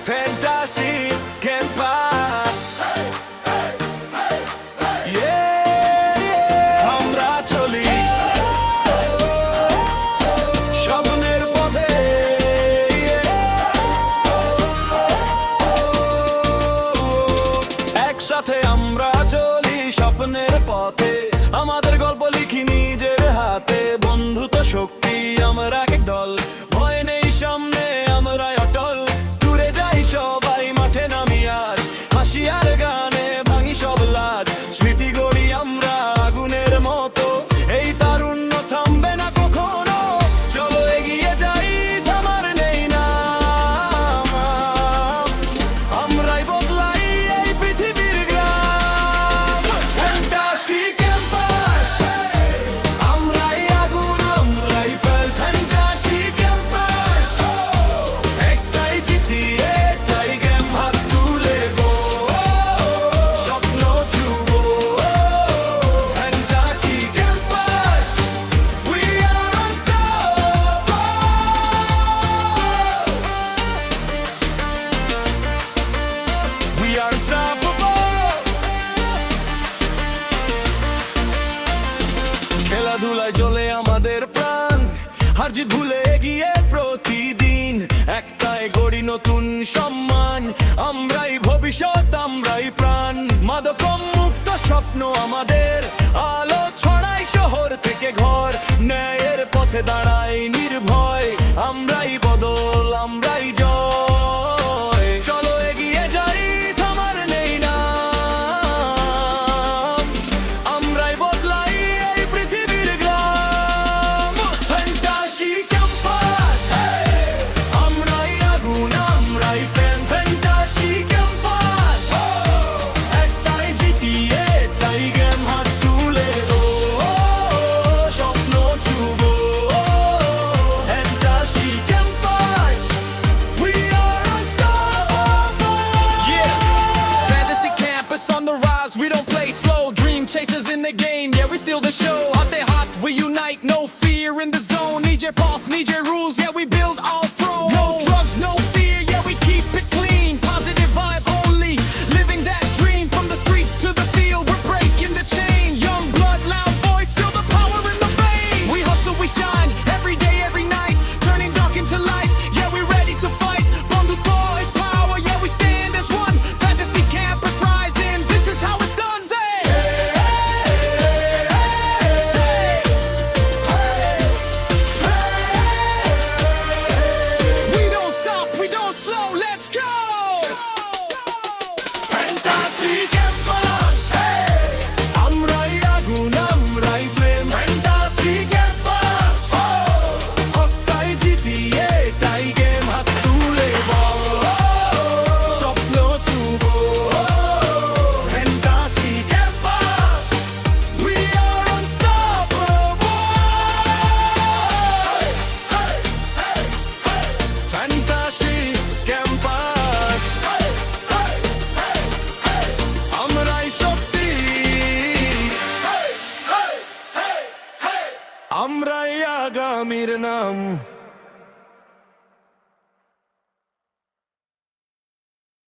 Fantasy campus. আমরা চলি স্বপ্নের পথে। একসাথে আমরা চলি স্বপ্নের পথে, আমাদের গল্প লিখি নিজের হাতে। বন্ধুত্ব শক্তি আমরা এক দল, ভয় নেই সামনে আমরা অটল। দূরে যাই সবাই মাঠে নামি আজ, হাসি আর গানে ভাঙি সব লাজ। স্মৃতি গড়ি আমরা আগুনের মতো, এই তারুণ্য থামবে না কখনো। চলো এগিয়ে যাই, থামার নেই নাম। আমরাই বদলাই এই পৃথিবীর গ্রাম। ফ্যান্টাসি ক্যাম্পাস, আমরাই আগুন, আমরাই ফেল। ফ্যান্টাসি ক্যাম্পাস, একটাই জিতি, এটাই গেম। হাত তুলে গো, স্বপ্ন ছুব। Fantasy campus, we are unstoppable. We are unstoppable. খেলাধুলায় জ্বলে আমাদের প্রাণ, হার জিত ভুলে এগিয়ে প্রতিদিন। একটাই গড়ি নতুন সম্মান, আমরাই ভবিষ্যৎ, আমরাই প্রাণ। মাদক মুক্ত স্বপ্ন আমাদের, আলো ছড়াই শহর থেকে ঘর। ন্যায়ের পথে দাঁড়াই নির্ভয়, আমরাই বদল, আমরাই জয়। চলো এগিয়ে যাই, থামার নেই নাম। আমরাই বদলাই এই পৃথিবীর গ্রাম। ফ্যান্টাসি ক্যাম্পাস, আমরাই আগুন, আমরাই ফ্যান। ফ্যান্টাসি ক্যাম্পাস, একটাই জিতি, এটাই গেম। হাত তুলে গো, স্বপ্ন ছুব। Fantasy campus, we are unstoppable. Yeah, Fantasy Campus on the rise, we don't play slow. Dream chasers in the game, yeah, we steal the show. Hot they hot, we unite, no fear in the zone. Need your path, need your rules, yeah, we build our